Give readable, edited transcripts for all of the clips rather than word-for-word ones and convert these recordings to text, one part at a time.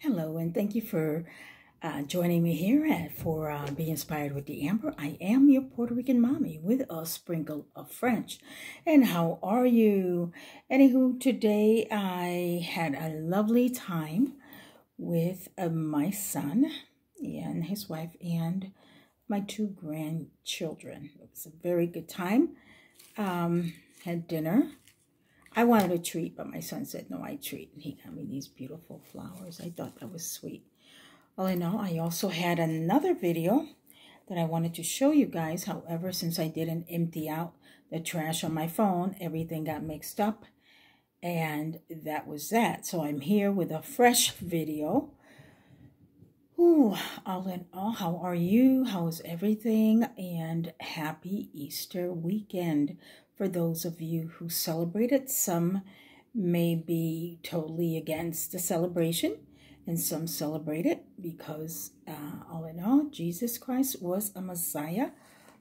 Hello, and thank you for joining me here for Be Inspired with the Amber. I am your Puerto Rican mommy with a sprinkle of French. And how are you? Anywho, today I had a lovely time with my son and his wife and my two grandchildren. It was a very good time. Had dinner. I wanted a treat, but my son said, no, I treat. And he got me these beautiful flowers. I thought that was sweet. All in all, I also had another video that I wanted to show you guys. However, since I didn't empty out the trash on my phone, everything got mixed up. And that was that. So I'm here with a fresh video. Ooh, all in all, how are you? How is everything? And happy Easter weekend. For those of you who celebrate it, some may be totally against the celebration, and some celebrate it because, all in all, Jesus Christ was a Messiah,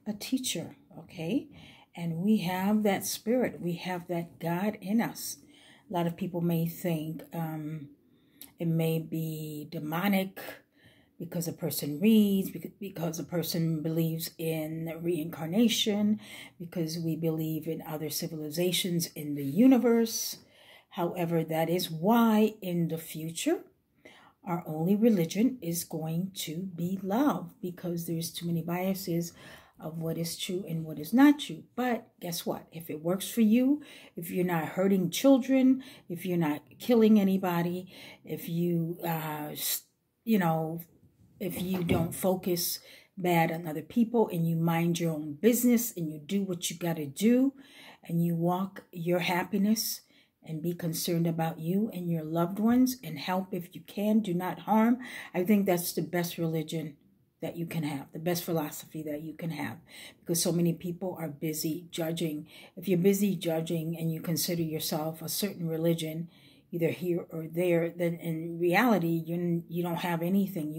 a teacher, okay? And we have that spirit. We have that God in us. A lot of people may think it may be demonic, because a person reads, because a person believes in reincarnation, because we believe in other civilizations in the universe. However, that is why in the future, our only religion is going to be love, because there's too many biases of what is true and what is not true. But guess what? If it works for you, if you're not hurting children, if you're not killing anybody, if you, if you don't focus bad on other people and you mind your own business and you do what you got to do and you walk your happiness and be concerned about you and your loved ones and help if you can, do not harm. I think that's the best religion that you can have, the best philosophy that you can have, because so many people are busy judging. If you're busy judging and you consider yourself a certain religion, either here or there, then in reality, you don't have anything.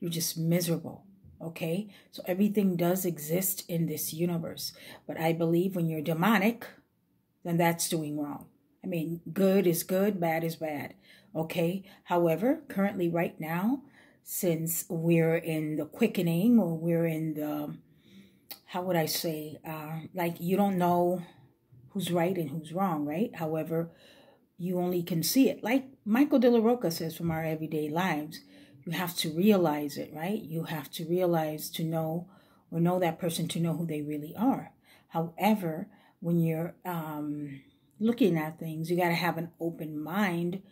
You're just miserable, okay? So everything does exist in this universe. But I believe when you're demonic, then that's doing wrong. I mean, good is good, bad is bad, okay? However, currently right now, since we're in the quickening, or we're in the, how would I say, like you don't know who's right and who's wrong, right? However, you only can see it. Like Michael De La Rocca says, from our everyday lives, you have to realize it, right? You have to realize to know, or know that person to know who they really are. However, when you're looking at things, you got to have an open mind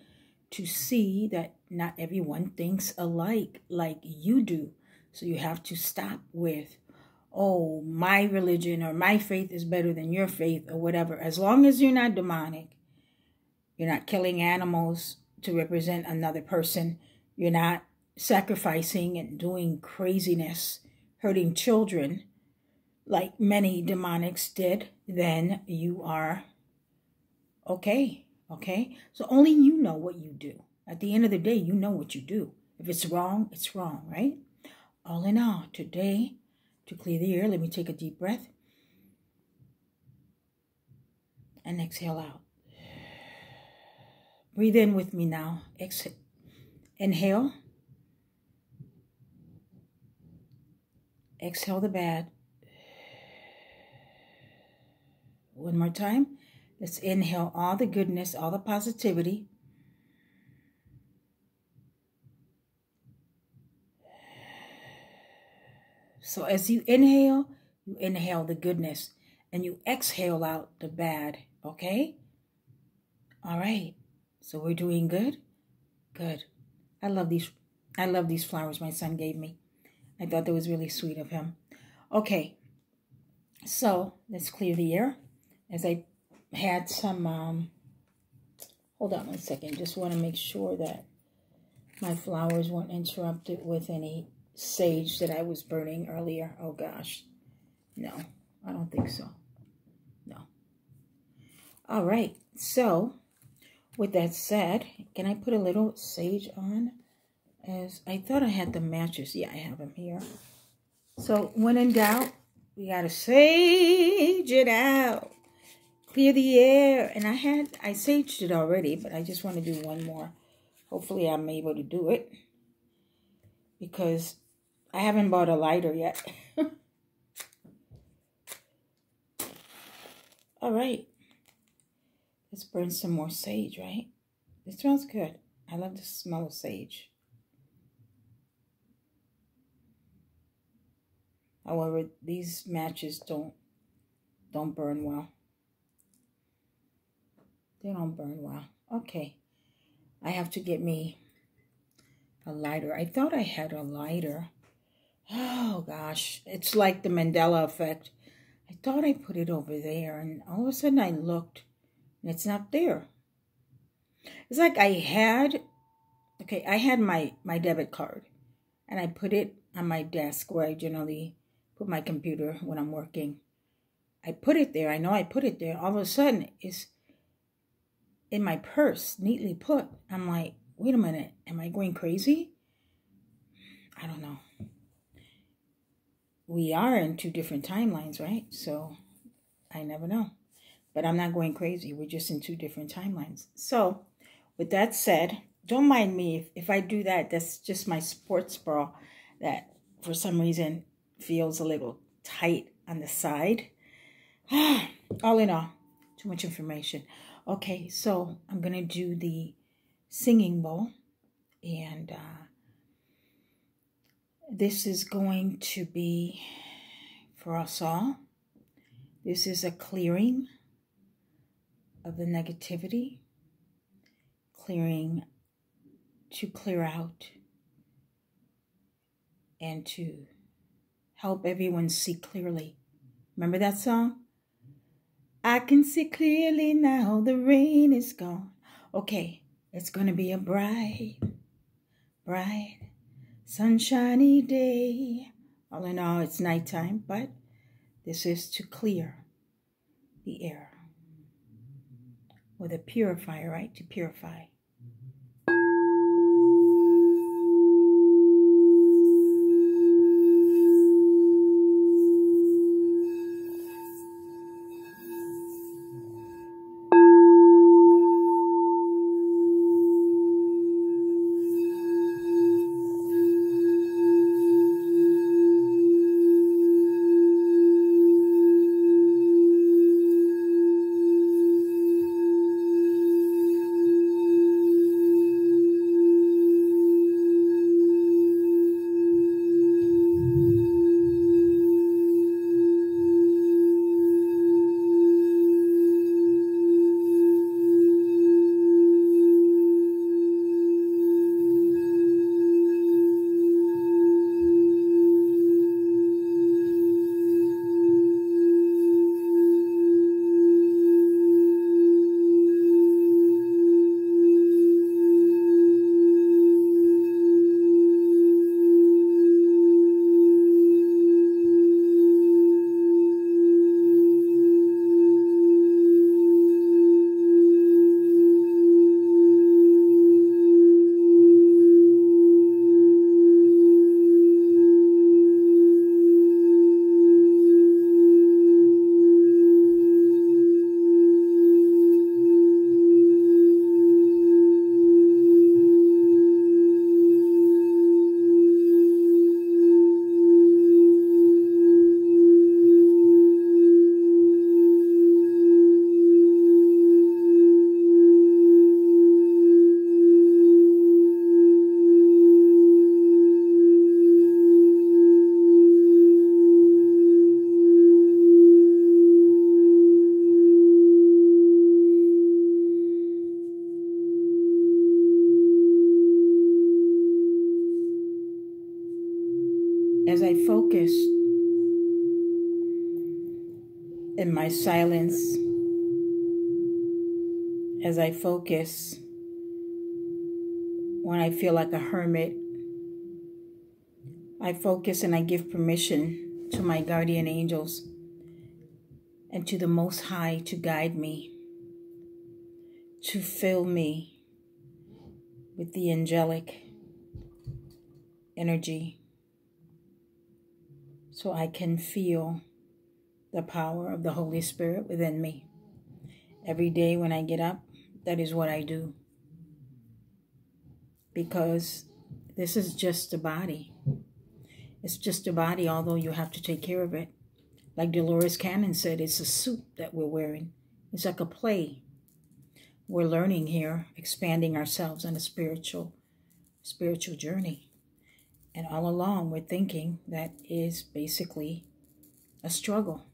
to see that not everyone thinks alike like you do. So you have to stop with, oh, my religion or my faith is better than your faith or whatever. As long as you're not demonic, you're not killing animals to represent another person. You're not sacrificing and doing craziness, hurting children like many demonics did. Then you are okay, okay? So only you know what you do. At the end of the day, you know what you do. If it's wrong, it's wrong, right? All in all, today, to clear the air, let me take a deep breath and exhale out. Breathe in with me now. Exhale. Inhale. Exhale the bad. One more time. Let's inhale all the goodness, all the positivity. So as you inhale the goodness, and you exhale out the bad, okay? All right. So we're doing good? Good. I love these flowers my son gave me. I thought that was really sweet of him. Okay. So let's clear the air. As I had some, hold on one second. Just want to make sure that my flowers weren't interrupted with any sage that I was burning earlier. Oh gosh. No, I don't think so. No. All right. So with that said, can I put a little sage on? As I thought I had the matches. Yeah, I have them here. So when in doubt, we got to sage it out. Clear the air. And I saged it already, but I just want to do one more Hopefully I'm able to do it, because I haven't bought a lighter yet. All right. Let's burn some more sage, right? It smells good. I love the smell of sage. However, these matches don't burn well. They don't burn well. Okay. I have to get me a lighter. I thought I had a lighter. Oh, gosh. It's like the Mandela effect. I thought I put it over there, and all of a sudden I looked, and it's not there. It's like I had my debit card, and I put it on my desk where I generally put my computer when I'm working. I put it there. I know I put it there. All of a sudden, it's in my purse, neatly put. I'm like, wait a minute. Am I going crazy? I don't know. We are in two different timelines, right? So I never know. But I'm not going crazy. We're just in two different timelines. So with that said, don't mind me if I do that. That's just my sports bra that for some reason feels a little tight on the side. All in all, too much information. Okay, so I'm going to do the singing bowl. And this is going to be for us all. This is a clearing of the negativity. Clearing to clear out and to help everyone see clearly. Remember that song? I can see clearly now, the rain is gone. Okay, it's going to be a bright, bright, sunshiny day. All in all, it's nighttime, but this is to clear the air with a purifier, right? To purify. As I focus in my silence, as I focus when I feel like a hermit, I focus and I give permission to my guardian angels and to the Most High to guide me, to fill me with the angelic energy so I can feel the power of the Holy Spirit within me. Every day when I get up, that is what I do. because this is just a body. It's just a body, although you have to take care of it. Like Dolores Cannon said, it's a suit that we're wearing. It's like a play. We're learning here, expanding ourselves on a spiritual journey. And all along, we're thinking that is basically a struggle.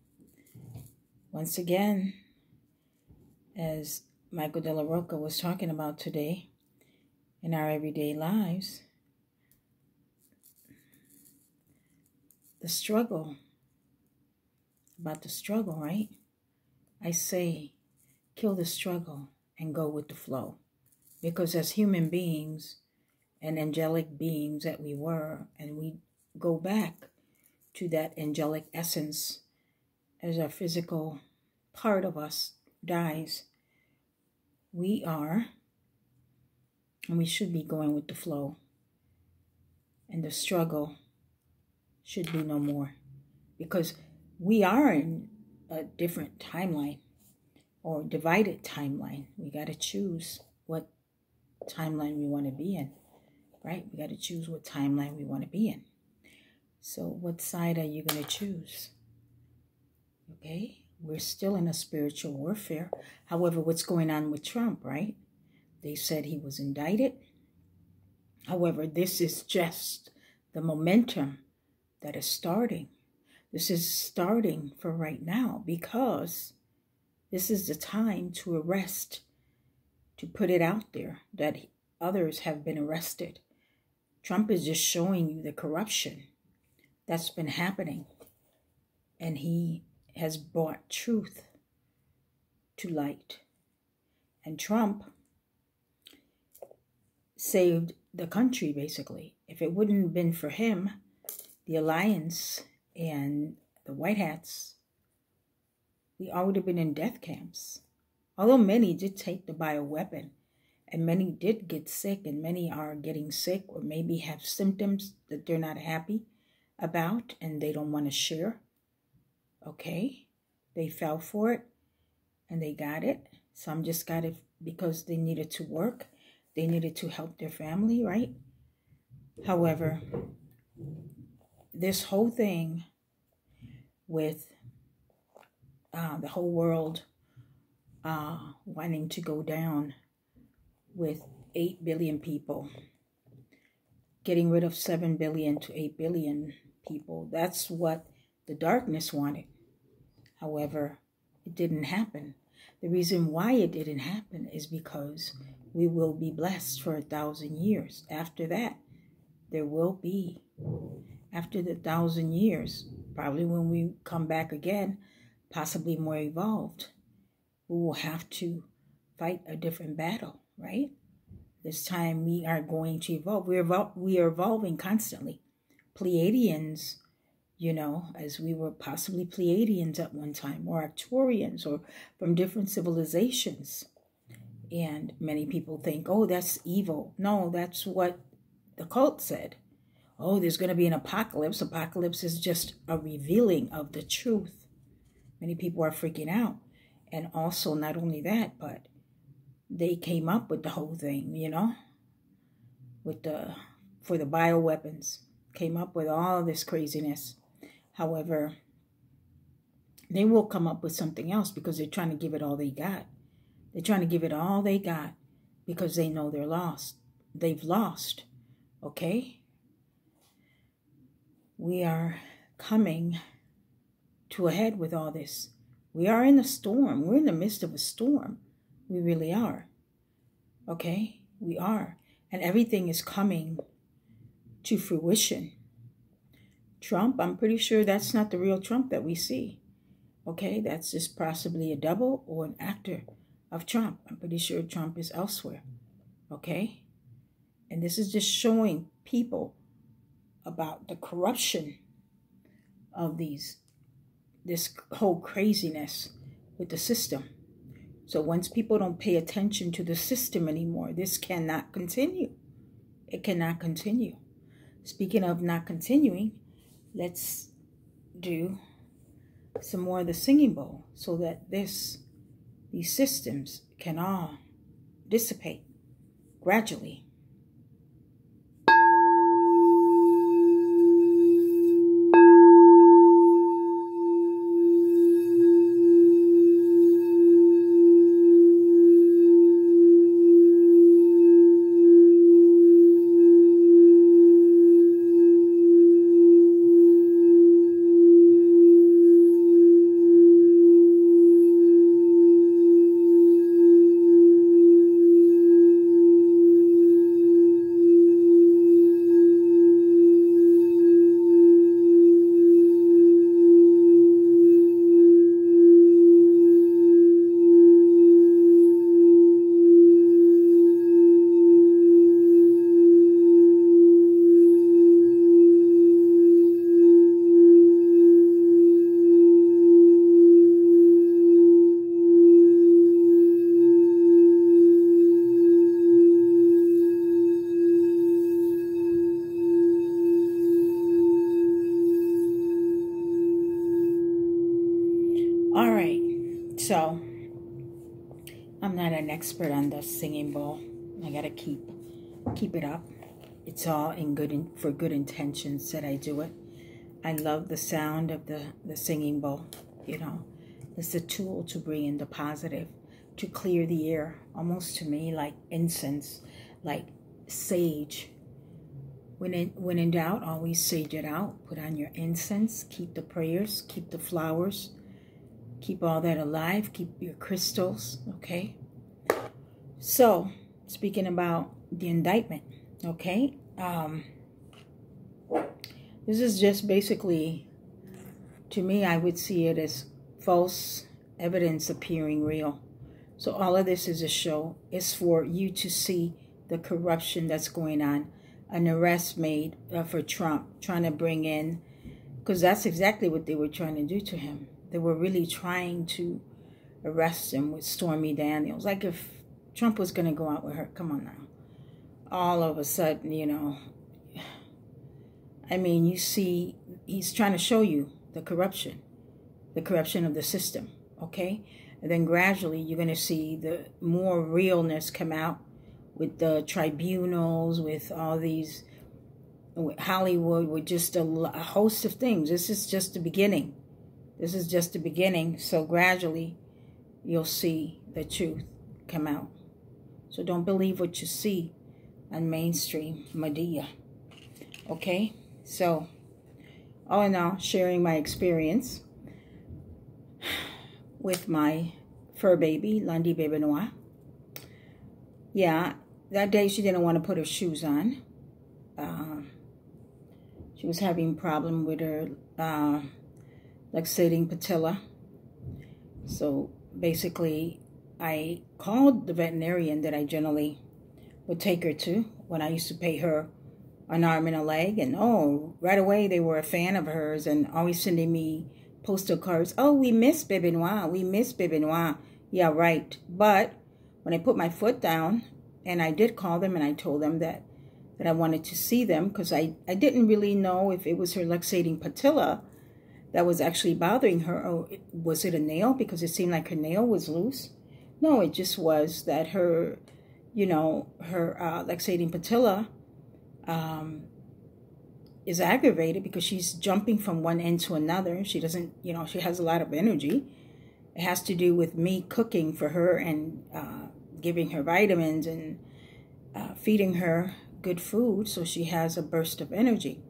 Once again, as Michael De La Rocca was talking about today, in our everyday lives, the struggle, about the struggle, right? I say, kill the struggle and go with the flow. Because as human beings and angelic beings that we were, and we go back to that angelic essence as our physical part of us dies, we are, and we should be going with the flow. And the struggle should be no more. Because we are in a different timeline, or divided timeline. We got to choose what timeline we want to be in, right? We got to choose what timeline we want to be in. So what side are you going to choose? Okay, we're still in a spiritual warfare. However, what's going on with Trump, right? They said he was indicted. However, this is just the momentum that is starting. This is starting for right now, because this is the time to arrest, to put it out there that others have been arrested. Trump is just showing you the corruption that's been happening. And he has brought truth to light. And Trump saved the country, basically. If it wouldn't have been for him, the alliance and the white hats, we all would have been in death camps. Although many did take the bioweapon, and many did get sick, and many are getting sick, or maybe have symptoms that they're not happy about, and they don't want to share. Okay, they fell for it, and they got it. Some just got it because they needed to work. They needed to help their family, right? However, this whole thing with the whole world wanting to go down with 8 billion people, getting rid of 7 billion to 8 billion people, that's what the darkness wanted. However, it didn't happen. The reason why it didn't happen is because we will be blessed for 1,000 years. After that, there will be, after the 1,000 years, probably when we come back again, possibly more evolved, we will have to fight a different battle, right? This time we are going to evolve. We are evolving constantly. Pleiadians, you know, as we were possibly Pleiadians at one time, or Arcturians, or from different civilizations. And many people think, oh, that's evil. No, that's what the cult said. Oh, there's going to be an apocalypse. Apocalypse is just a revealing of the truth. Many people are freaking out. And also, not only that, but they came up with the whole thing, you know, with for the bioweapons, came up with all this craziness. However, they will come up with something else because they're trying to give it all they got. They're trying to give it all they got because they know they're lost. They've lost, okay? We are coming to a head with all this. We are in a storm. We're in the midst of a storm. We really are, okay? We are. And everything is coming to fruition. Trump, I'm pretty sure that's not the real Trump that we see. Okay, that's just possibly a double or an actor of Trump. I'm pretty sure Trump is elsewhere. Okay? And this is just showing people about the corruption of this whole craziness with the system. So once people don't pay attention to the system anymore, this cannot continue. It cannot continue. Speaking of not continuing, let's do some more of the singing bowl so that these systems can all dissipate gradually. So I'm not an expert on the singing bowl. I gotta keep it up. It's all for good intentions that I do it. I love the sound of the singing bowl. You know, it's a tool to bring in the positive, to clear the air, almost to me like incense, like sage. When in doubt, always sage it out. Put on your incense. Keep the prayers. Keep the flowers. Keep all that alive. Keep your crystals. Okay. So, speaking about the indictment. Okay. This is just basically, to me, I would see it as false evidence appearing real. So all of this is a show. It's for you to see the corruption that's going on. An arrest made for Trump, trying to bring in, because that's exactly what they were trying to do to him. They were really trying to arrest him with Stormy Daniels. Like if Trump was going to go out with her, come on now. All of a sudden, you know, I mean, you see, he's trying to show you the corruption of the system, okay? And then gradually you're going to see the more realness come out with the tribunals, with all these, with Hollywood, with just a host of things. This is just the beginning. This is just the beginning. So gradually you'll see the truth come out. So don't believe what you see on mainstream media, okay? So, all in all, sharing my experience with my fur baby, Lundy Baby Noir. Yeah, that day she didn't want to put her shoes on. She was having a problem with her luxating patella. So, basically, I called the veterinarian that I generally would take her to when I used to pay her an arm and a leg, and oh, right away they were a fan of hers and always sending me postal cards. Oh, we miss Baby Noir. We miss Baby Noir. Yeah, right. But when I put my foot down, and I did call them and I told them that I wanted to see them because I didn't really know if it was her luxating patella that was actually bothering her, or was it a nail, because it seemed like her nail was loose. No, it just was that her, you know, her luxating patella is aggravated because she's jumping from one end to another. She doesn't, you know, she has a lot of energy. It has to do with me cooking for her and giving her vitamins and feeding her good food, so she has a burst of energy.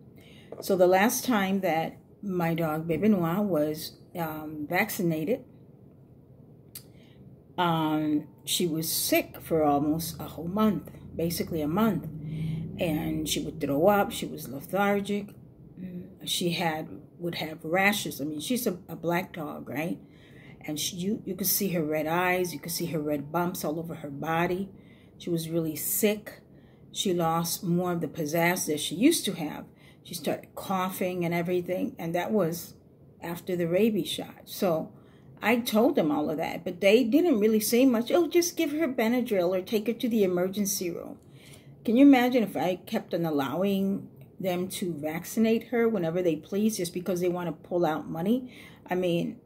So the last time that my dog Baby Noir was vaccinated, she was sick for almost a whole month, basically a month. And she would throw up. She was lethargic. She would have rashes. I mean, she's a black dog, right? And you could see her red eyes. You could see her red bumps all over her body. She was really sick. She lost more of the pizzazz that she used to have. She started coughing and everything. And that was after the rabies shot. So I told them all of that. But they didn't really say much. Oh, just give her Benadryl or take her to the emergency room. Can you imagine if I kept on allowing them to vaccinate her whenever they please just because they want to pull out money? I mean,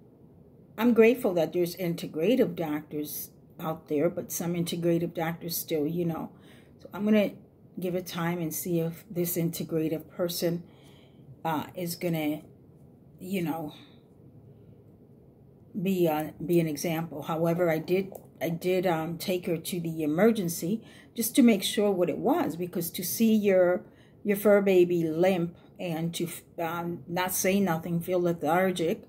I'm grateful that there's integrative doctors out there, but some integrative doctors still, you know. So I'm going to give it time and see if this integrative person is going to, you know, be an example. However, I did take her to the emergency just to make sure what it was, because to see your fur baby limp and to not say nothing, feel lethargic,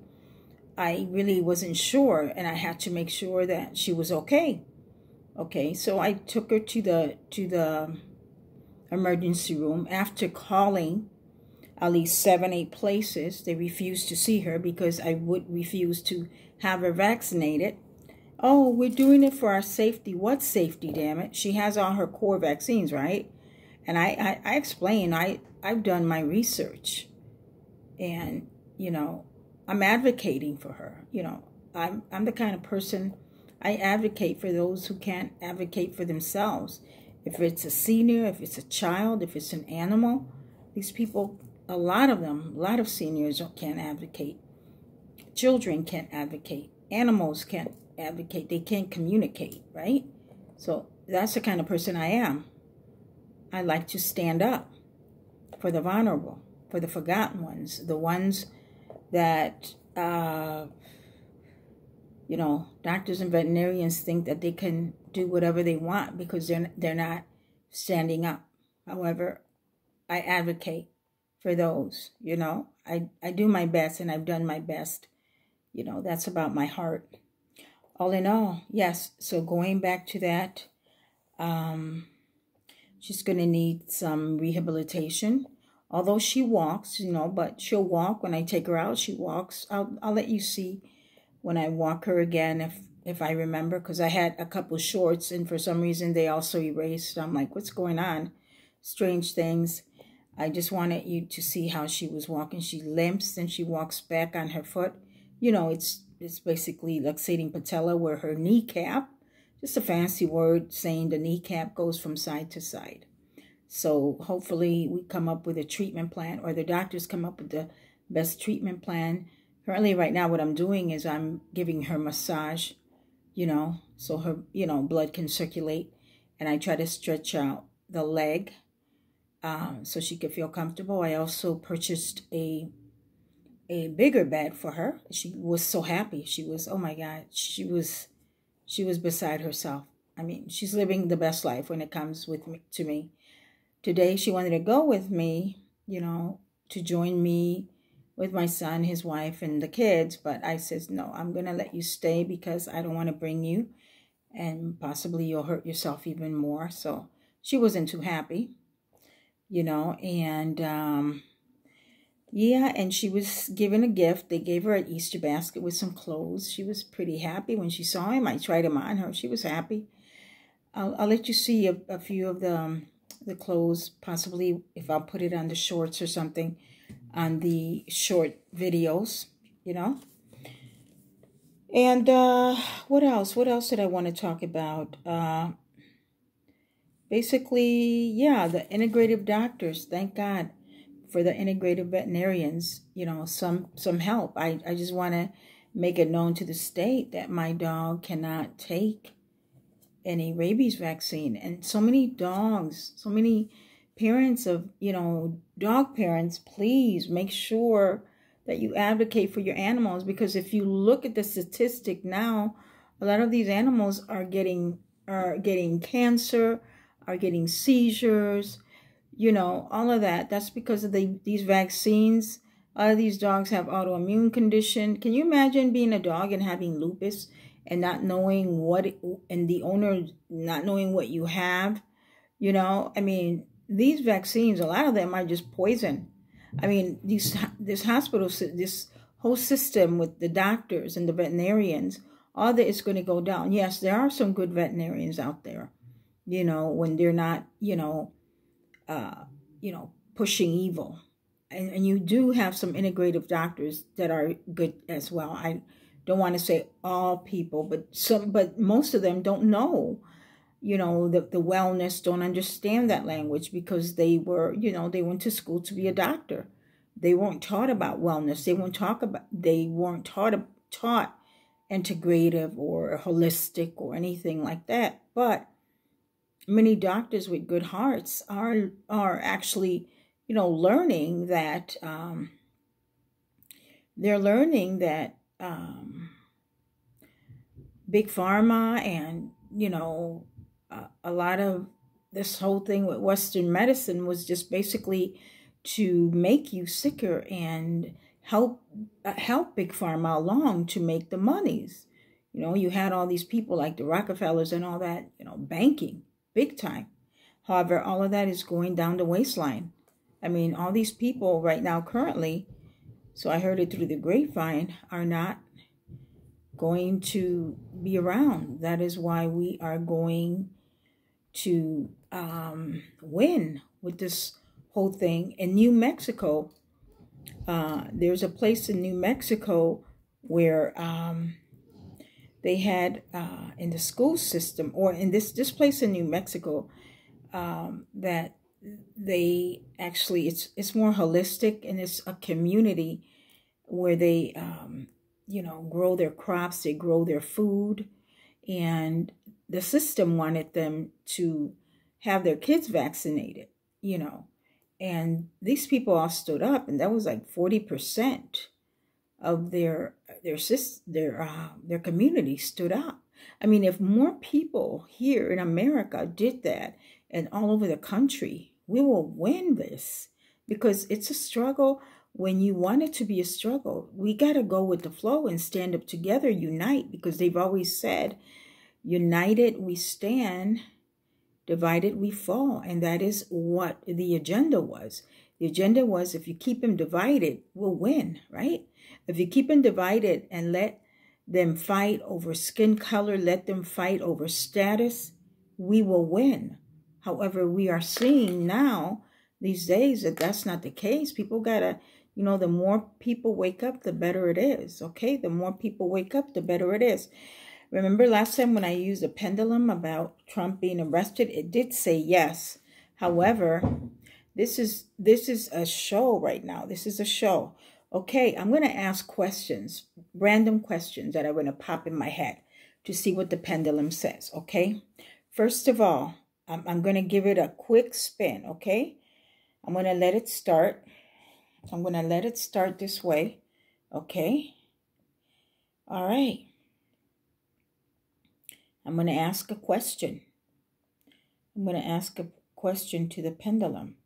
I really wasn't sure, and I had to make sure that she was okay. Okay, so I took her to the emergency room. After calling at least 7-8 places, they refused to see her because I would refuse to have her vaccinated. Oh, we're doing it for our safety. What safety, damn it? She has all her core vaccines, right? And I explained, I've done my research. And, you know, I'm advocating for her. You know, I'm the kind of person, I advocate for those who can't advocate for themselves. If it's a senior, if it's a child, if it's an animal, these people, a lot of seniors can't advocate. Children can't advocate. Animals can't advocate. They can't communicate, right? So that's the kind of person I am. I like to stand up for the vulnerable, for the forgotten ones, the ones that, you know, doctors and veterinarians think that they can do whatever they want because they're not standing up. However, I advocate for those, you know. I do my best, and I've done my best. You know, that's about my heart. All in all, yes. So going back to that, she's going to need some rehabilitation. Although she walks, you know, but she'll walk. When I take her out, she walks. I'll let you see when I walk her again if I remember, because I had a couple shorts and for some reason they also erased. I'm like, what's going on? Strange things. I just wanted you to see how she was walking. She limps and she walks back on her foot. You know, it's basically luxating patella, where her kneecap, just a fancy word saying the kneecap goes from side to side. So hopefully we come up with a treatment plan, or the doctors come up with the best treatment plan. Currently right now what I'm doing is I'm giving her massage, you know, so her, you know, blood can circulate. And I try to stretch out the leg so she could feel comfortable. I also purchased a bigger bed for her. She was so happy. She was, oh my God, she was beside herself. I mean, she's living the best life when it comes to me. Today, she wanted to go with me, you know, to join me with my son, his wife, and the kids. But I said, no, I'm going to let you stay because I don't want to bring you, and possibly you'll hurt yourself even more. So she wasn't too happy, you know, and yeah, and she was given a gift. They gave her an Easter basket with some clothes. She was pretty happy when she saw him. I tried him on her. She was happy. I'll let you see a few of the clothes, possibly if I'll put it on the shorts or something, on the short videos, you know. And what else? What else did I want to talk about? Basically, yeah, the integrative doctors. Thank God for the integrative veterinarians. You know, some help. I just want to make it known to the state that my dog cannot take any rabies vaccine. And so many dogs, so many parents of, you know, dog parents, please make sure that you advocate for your animals, because if you look at the statistic now, a lot of these animals are getting cancer, are getting seizures, you know, all of that. That's because of these vaccines. A lot of these dogs have autoimmune condition. Can you imagine being a dog and having lupus and not knowing and the owner not knowing what you have? You know, I mean, these vaccines, a lot of them are just poison. I mean, this hospital, this whole system with the doctors and the veterinarians, all that is going to go down. Yes, there are some good veterinarians out there, you know, when they're not, you know, pushing evil. And you do have some integrative doctors that are good as well. I don't want to say all people, but most of them don't know, you know, the wellness, don't understand that language because they were, you know, they went to school to be a doctor. They weren't taught about wellness. They weren't taught integrative or holistic or anything like that. But many doctors with good hearts are actually, you know, learning that they're learning that big pharma and, you know, a lot of this whole thing with Western medicine was just basically to make you sicker and help big pharma along to make the monies. You know, you had all these people like the Rockefellers and all that, you know, banking big time. However, all of that is going down the waistline. I mean, all these people right now currently, so I heard it through the grapevine, are not going to be around. That is why we are going to win with this whole thing. In New Mexico, there's a place in New Mexico where they had in the school system, or in this place in New Mexico, that they actually, it's more holistic, and it's a community where they grow their crops, they grow their food, and the system wanted them to have their kids vaccinated, and these people all stood up, and that was like 40% of their community stood up. I mean, if more people here in America did that and all over the country, we will win this, because it's a struggle. When you want it to be a struggle, we got to go with the flow and stand up together, unite, because they've always said, united we stand, divided we fall. And that is what the agenda was. The agenda was, if you keep them divided, we'll win, right? If you keep them divided and let them fight over skin color, let them fight over status, we will win. However, we are seeing now, these days, that that's not the case. People gotta, the more people wake up, the better it is, okay? The more people wake up, the better it is. Remember last time when I used a pendulum about Trump being arrested, it did say yes. However, this is a show right now. This is a show. Okay, I'm going to ask questions, random questions that are going to pop in my head to see what the pendulum says, okay? First of all, I'm going to give it a quick spin, okay? I'm going to let it start. I'm going to let it start this way, okay? All right. I'm going to ask a question. I'm going to ask a question to the pendulum.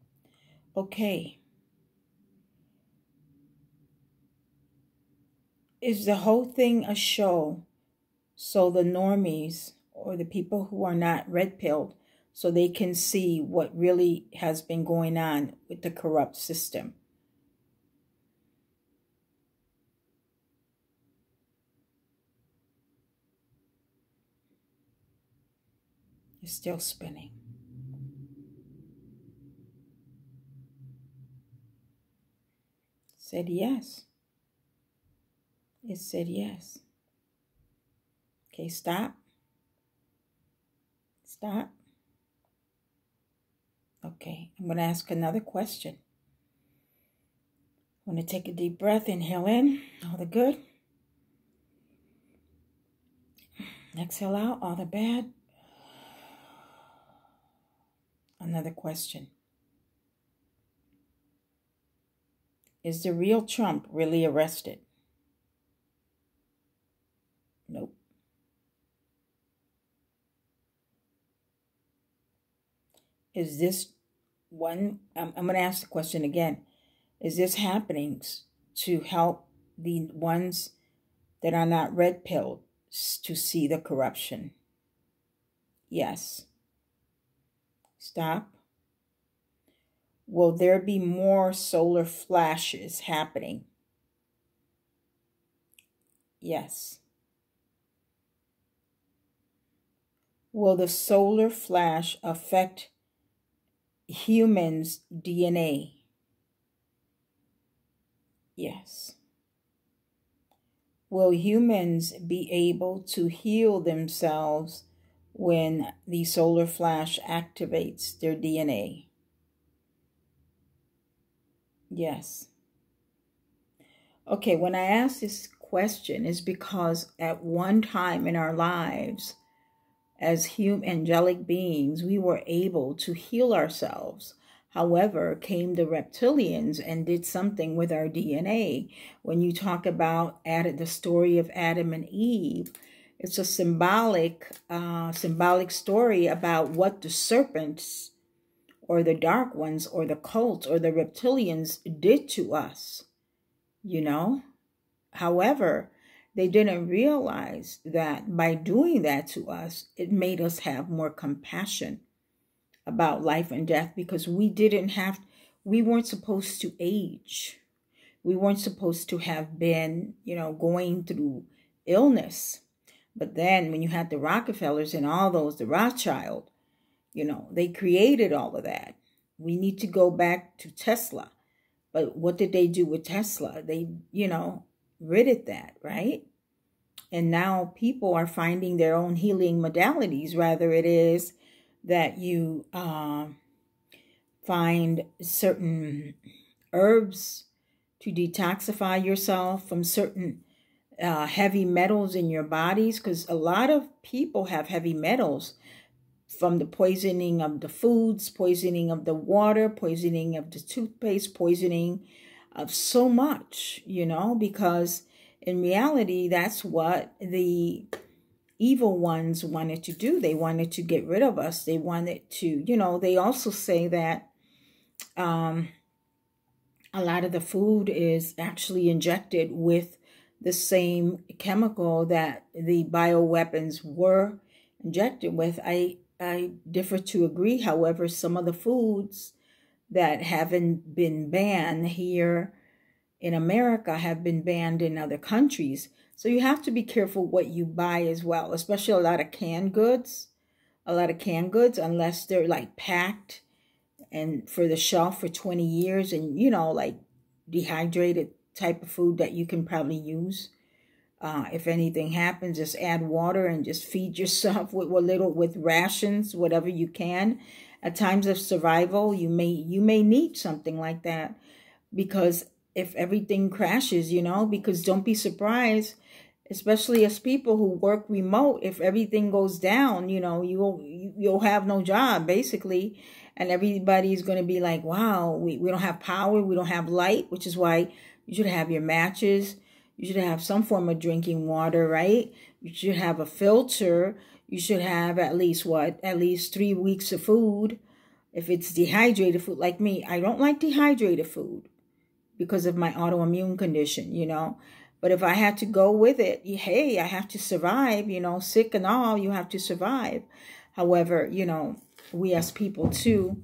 Okay. Is the whole thing a show so the normies or the people who are not red-pilled, so they can see what really has been going on with the corrupt system? It's still spinning. Said yes. It said yes. Okay, stop. Stop. Okay, I'm going to ask another question. I'm going to take a deep breath, inhale in, all the good. Exhale out, all the bad. Another question. Is the real Trump really arrested? Nope. Is this one, I'm going to ask the question again. Is this happening to help the ones that are not red-pilled to see the corruption? Yes. Stop. Will there be more solar flashes happening? Yes. Will the solar flash affect humans' DNA? Yes. Will humans be able to heal themselves when the solar flash activates their DNA? Yes. Okay, when I ask this question is because at one time in our lives, as angelic beings, we were able to heal ourselves. However, came the reptilians and did something with our DNA. When you talk about the story of Adam and Eve, it's a symbolic story about what the serpents or the dark ones or the cults or the reptilians did to us, However, they didn't realize that by doing that to us, it made us have more compassion about life and death, because we weren't supposed to age. We weren't supposed to have been, going through illness. But then when you had the Rockefellers and all those, the Rothschild, they created all of that. We need to go back to Tesla. But what did they do with Tesla? They, ridded that, right? And now people are finding their own healing modalities. Rather, it is that you find certain herbs to detoxify yourself from certain heavy metals in your bodies, because a lot of people have heavy metals from the poisoning of the foods, poisoning of the water, poisoning of the toothpaste, poisoning of so much, because in reality, that's what the evil ones wanted to do. They wanted to get rid of us. They wanted to, they also say that a lot of the food is actually injected with the same chemical that the bioweapons were injected with. I differ to agree. However, some of the foods that haven't been banned here in America have been banned in other countries. So you have to be careful what you buy as well, especially a lot of canned goods. Unless they're like packed and for the shelf for 20 years and, like dehydrated type of food that you can probably use. If anything happens, just add water and just feed yourself with rations, whatever you can. At times of survival, you may need something like that, because if everything crashes, because don't be surprised, especially as people who work remote, if everything goes down, you'll have no job basically, and everybody's going to be like, wow, we don't have power, we don't have light, which is why you should have your matches. You should have some form of drinking water, right? You should have a filter. You should have at least 3 weeks of food. If it's dehydrated food, like me, I don't like dehydrated food because of my autoimmune condition, But if I had to go with it, hey, I have to survive, sick and all, you have to survive. However, we as people too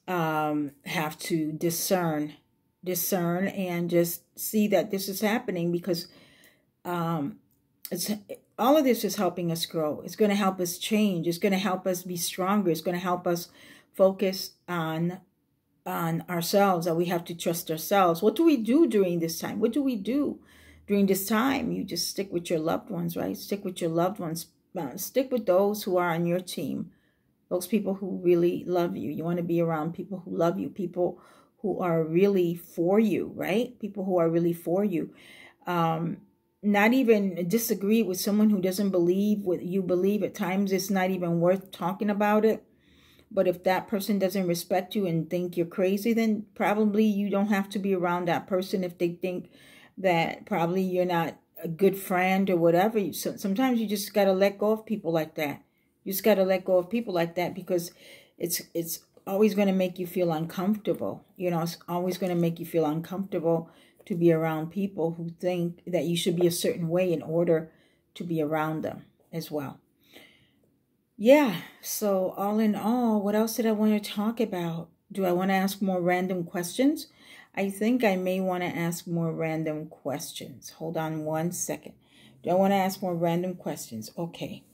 have to discern and just see that this is happening, because all of this is helping us grow. It's going to help us change. It's going to help us be stronger. It's going to help us focus on ourselves, that we have to trust ourselves. What do we do during this time? What do we do during this time? You just stick with your loved ones, right? Stick with your loved ones. Stick with those who are on your team, those people who really love you. You want to be around people who love you, people who are really for you, right? People who are really for you. Not even disagree with someone who doesn't believe what you believe. At times, it's not even worth talking about it. But if that person doesn't respect you and think you're crazy, then probably you don't have to be around that person. If they think that probably you're not a good friend or whatever. So sometimes you just got to let go of people like that. You just got to let go of people like that, because it's always going to make you feel uncomfortable. It's always going to make you feel uncomfortable to be around people who think that you should be a certain way in order to be around them as well. Yeah, so all in all, what else did I want to talk about? Do I want to ask more random questions? I think I may want to ask more random questions. Hold on one second. Do I want to ask more random questions? Okay.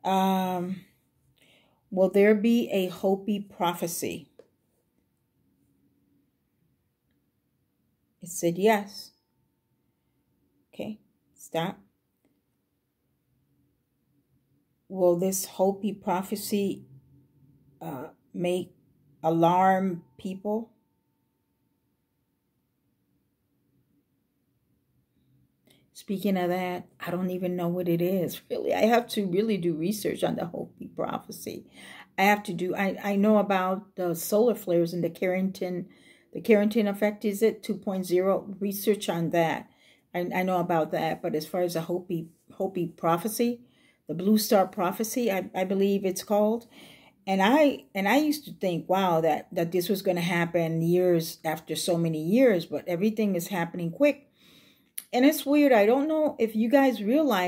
Will there be a Hopi prophecy? It said yes. Okay, stop. Will this Hopi prophecy make alarm people? Speaking of that, I don't even know what it is, really. I have to really do research on the Hopi prophecy. I know about the solar flares and the Carrington effect, is it 2.0? Research on that. I know about that, but as far as the Hopi prophecy, the Blue Star prophecy, I believe it's called. And I used to think, wow, that this was going to happen years after so many years, but everything is happening quick. And it's weird. I don't know if you guys realize